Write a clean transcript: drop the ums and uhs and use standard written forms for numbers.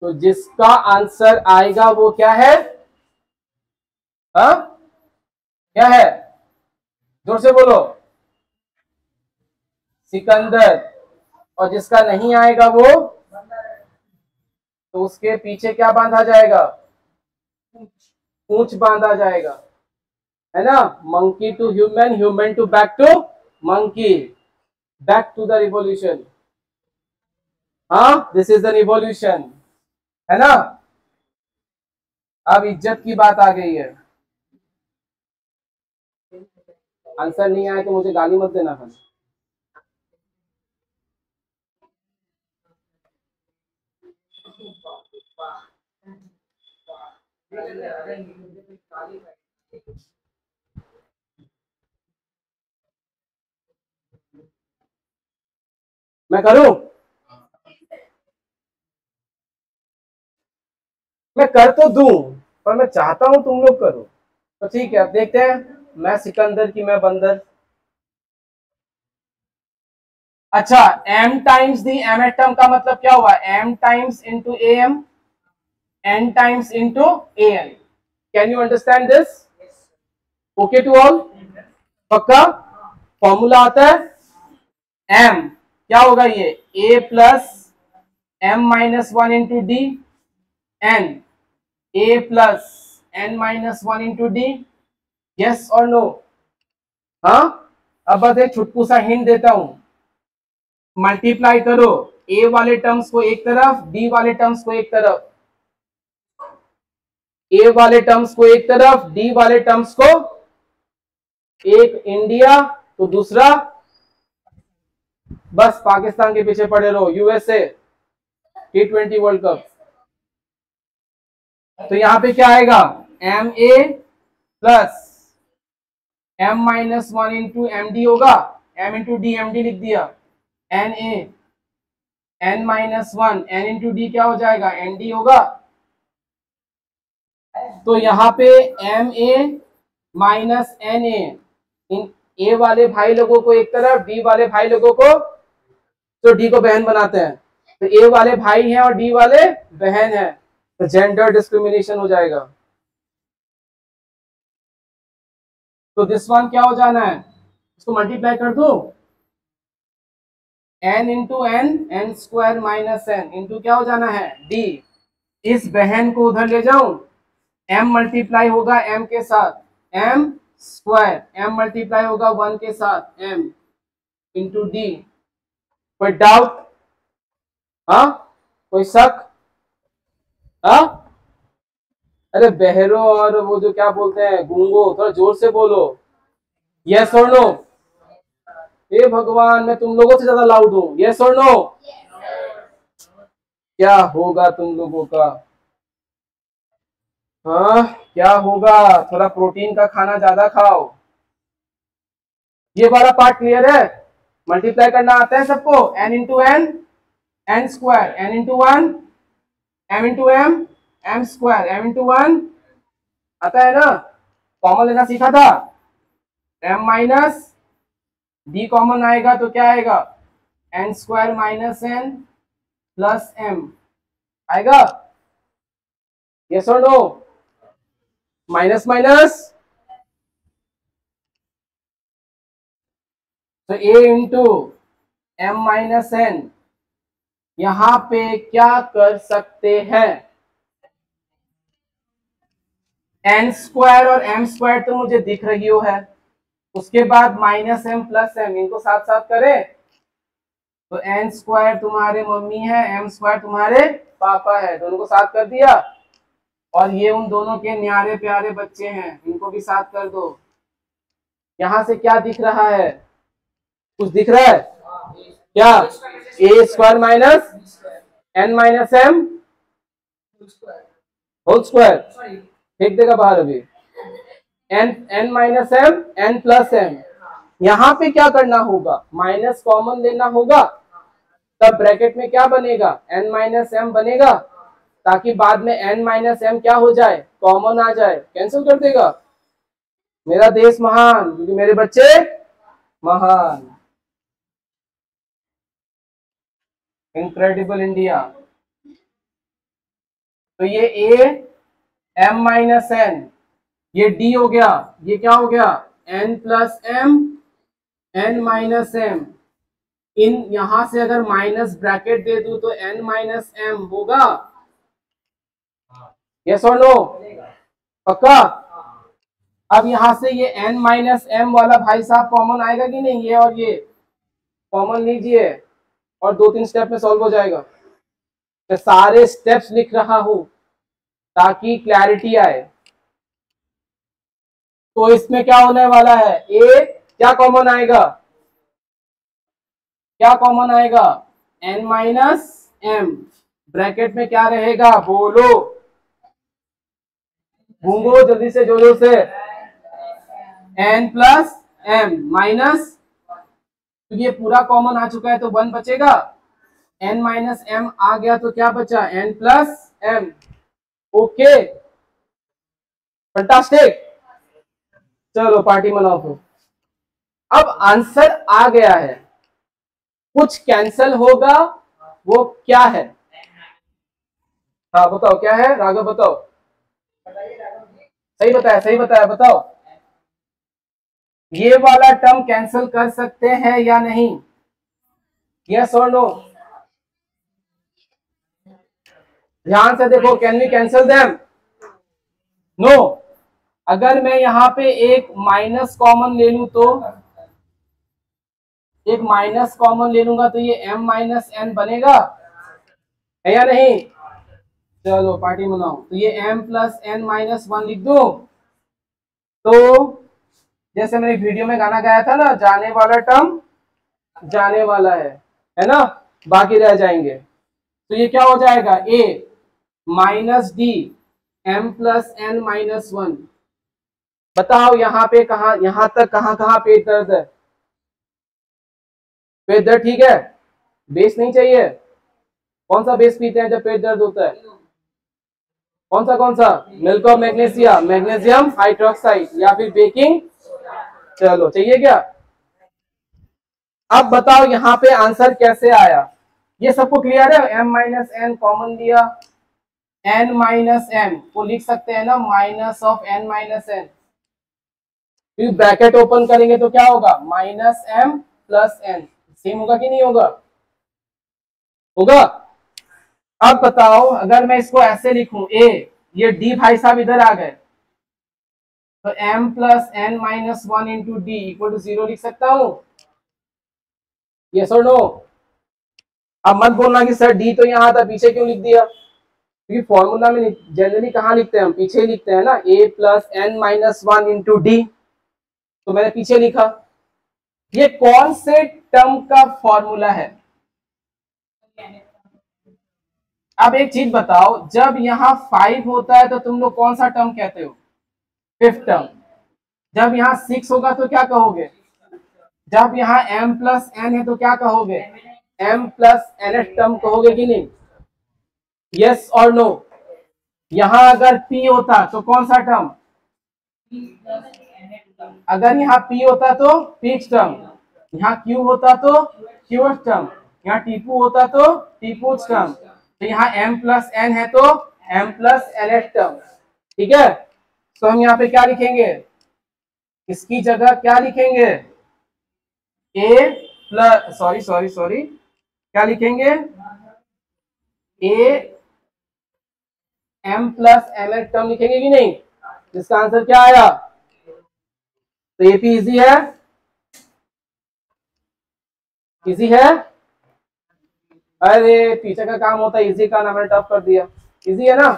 तो जिसका आंसर आएगा वो क्या है? हाँ, क्या है? जोर से बोलो। सिकंदर। और जिसका नहीं आएगा वो, तो उसके पीछे क्या बांधा जाएगा? पूंछ बांधा जाएगा, है ना? Monkey to human, human to back to monkey, back to the revolution. हाँ, दिस इज द रिवॉल्यूशन, है ना? अब इज्जत की बात आ गई है। आंसर नहीं आया तो मुझे गाली मत देना फिर। मैं करूं? मैं कर तो दूं, पर मैं चाहता हूं तुम लोग करो। तो ठीक है, अब देखते हैं। मैं सिकंदर की मैं बंदर। अच्छा, m times the m atom का मतलब क्या हुआ? m times into am, n times into an। Can you understand this? Okay to all? पक्का? फॉर्मूला आता है m, क्या होगा ये? a plus m minus one into d, n a plus n minus one into d. Yes और no? हाँ। अब बस एक छुटकू सा हिंट देता हूं। मल्टीप्लाई करो ए वाले टर्म्स को एक तरफ, डी वाले टर्म्स को एक तरफ, ए वाले टर्म्स को एक तरफ, डी वाले टर्म्स को, एक इंडिया तो दूसरा बस पाकिस्तान के पीछे पड़े रहो, यूएसए T20 वर्ल्ड कप। तो यहां पे क्या आएगा? M A plus M minus one into M D होगा, M into D, M D लिख दिया, N A, N minus one, N into D क्या हो जाएगा? एन डी होगा। तो यहाँ पे M A minus N A, इन ए वाले भाई लोगों को एक तरफ, डी वाले भाई लोगों को, तो डी को बहन बनाते हैं, तो ए वाले भाई हैं और डी वाले बहन हैं, तो जेंडर डिस्क्रिमिनेशन हो जाएगा। तो दिस वन क्या हो जाना है? इसको मल्टीप्लाई कर दो, n into n, n square minus n into क्या हो जाना है? डी। इस बहन को उधर ले जाऊं, m मल्टीप्लाई होगा m के साथ, m स्क्वायर, m मल्टीप्लाई होगा वन के साथ, m इंटू डी। कोई डाउट? हाँ, कोई शक? हाँ, अरे बहरो और वो जो क्या बोलते हैं गूंगो, थोड़ा जोर से बोलो। यस और नो? हे भगवान, मैं तुम लोगों से ज्यादा लाउड हूं। यस और नो? क्या होगा तुम लोगों का? हाँ, क्या होगा? थोड़ा प्रोटीन का खाना ज्यादा खाओ। ये वाला पार्ट क्लियर है? मल्टीप्लाई करना आता है सबको? n into n, n square, n into one, m into m, m square, m into one, आता है ना? कॉमन लेना सीखा था? m माइनस डी कॉमन आएगा तो क्या आएगा? N square minus n plus m आएगा। यस और नो? माइनस माइनस, तो a into m minus n, यहां पे क्या कर सकते हैं? एन स्क्वायर और एम स्क्वायर तो मुझे दिख रही हो है, उसके बाद माइनस एम प्लस एम, इनको साथ साथ करें तो एन स्क्वायर तुम्हारे मम्मी है, एम स्क्वायर तुम्हारे पापा है, दोनों को साथ कर दिया। और ये उन दोनों के न्यारे प्यारे बच्चे हैं, इनको भी साथ कर दो। यहां से क्या दिख रहा है? कुछ दिख रहा है क्या? A square minus N minus M whole square, फेंक देगा बाहर अभी। N, N minus M, N plus M, यहां पे क्या करना होगा? माइनस कॉमन लेना होगा, तब ब्रैकेट में क्या बनेगा? एन माइनस एम बनेगा, ताकि बाद में एन माइनस एम क्या हो जाए? कॉमन आ जाए, कैंसिल कर देगा। मेरा देश महान, क्योंकि मेरे बच्चे महान। Incredible India. तो ये a m माइनस n, ये d हो गया, ये क्या हो गया n plus m n minus m। इन यहां से अगर माइनस ब्रैकेट दे दूं तो n माइनस m होगा, यस और नो, पक्का। अब यहां से ये n माइनस m वाला भाई साहब कॉमन आएगा कि नहीं, ये और ये कॉमन लीजिए और 2-3 स्टेप में सॉल्व हो जाएगा। मैं सारे स्टेप्स लिख रहा हूं ताकि क्लैरिटी आए। तो इसमें क्या होने वाला है, ए क्या कॉमन आएगा, क्या कॉमन आएगा n माइनस m, ब्रैकेट में क्या रहेगा बोलो, घूंगो जल्दी से जोरों से, n प्लस m माइनस, तो ये पूरा कॉमन आ चुका है तो 1 बचेगा, n माइनस m आ गया तो क्या बचा n plus m। Okay fantastic, चलो पार्टी मनाओ फिर। अब आंसर आ गया है, कुछ कैंसल होगा, वो क्या है, हाँ बताओ क्या है, राघव बताओ, सही बताया सही बताया, बताओ ये वाला टर्म कैंसिल कर सकते हैं या नहीं, यस और नो, ध्यान से देखो, can we cancel them, no. अगर मैं यहां पे एक माइनस कॉमन ले लूं तो, एक माइनस कॉमन ले लूंगा तो ये m माइनस n बनेगा, है या नहीं, चलो पार्टी मनाओ। तो ये m प्लस n माइनस 1 लिख दो, तो जैसे मैंने वीडियो में गाना गाया था ना, जाने वाला टर्म जाने वाला है ना, बाकी रह जाएंगे। तो ये क्या हो जाएगा a minus D m plus n minus 1। बताओ यहाँ पे कहा, यहां तक कहां कहां पेट दर्द है, पेट दर्द ठीक है, बेस नहीं चाहिए, कौन सा बेस पीते हैं जब पेट दर्द होता है, कौन सा milk of magnesia, magnesium hydroxide या फिर बेकिंग, चलो चाहिए क्या। अब बताओ यहाँ पे आंसर कैसे आया, ये सबको क्लियर है, m माइनस n कॉमन लिया, n माइनस m को लिख सकते हैं ना minus of n minus n, फिर ब्रैकेट ओपन करेंगे तो क्या होगा minus m plus n, same होगा कि नहीं होगा, होगा। अब बताओ अगर मैं इसको ऐसे लिखूं a, ये d भाई साहब इधर आ गए, तो m plus n minus 1 into D equal to 0 लिख सकता हूं, यस और नो। अब मत बोलना कि सर डी तो यहाँ था पीछे क्यों लिख दिया, क्योंकि फॉर्मूला में जनरली कहाँ लिखते हैं हम, पीछे लिखते हैं ना, a plus n minus 1 into D, तो मैंने पीछे लिखा। ये कौन से टर्म का फॉर्मूला है, अब एक चीज बताओ, जब यहाँ 5 होता है तो तुम लोग कौन सा टर्म कहते हो, फिफ्थ टर्म। जब यहाँ 6 होगा तो क्या कहोगे, जब यहाँ m प्लस n है तो क्या कहोगे, m प्लस n टर्म कहोगे कि नहीं, यस और नो। यहां अगर p होता तो कौन सा टर्म, अगर यहाँ p होता तो पिक्स टर्म, यहाँ q होता तो क्यूअर्थ टर्म, यहाँ टीपू होता तो टीपूथ टर्म, तो यहाँ m प्लस n है तो m प्लस n टर्म, ठीक है। तो हम यहाँ पे क्या लिखेंगे, इसकी जगह क्या लिखेंगे, a प्लस सॉरी क्या लिखेंगे, a m plus n term लिखेंगे कि नहीं, जिसका आंसर क्या आया, तो ये भी इजी है, इजी है, अरे पीछे का काम होता है इजी का, ना मैंने टफ कर दिया, इजी है ना।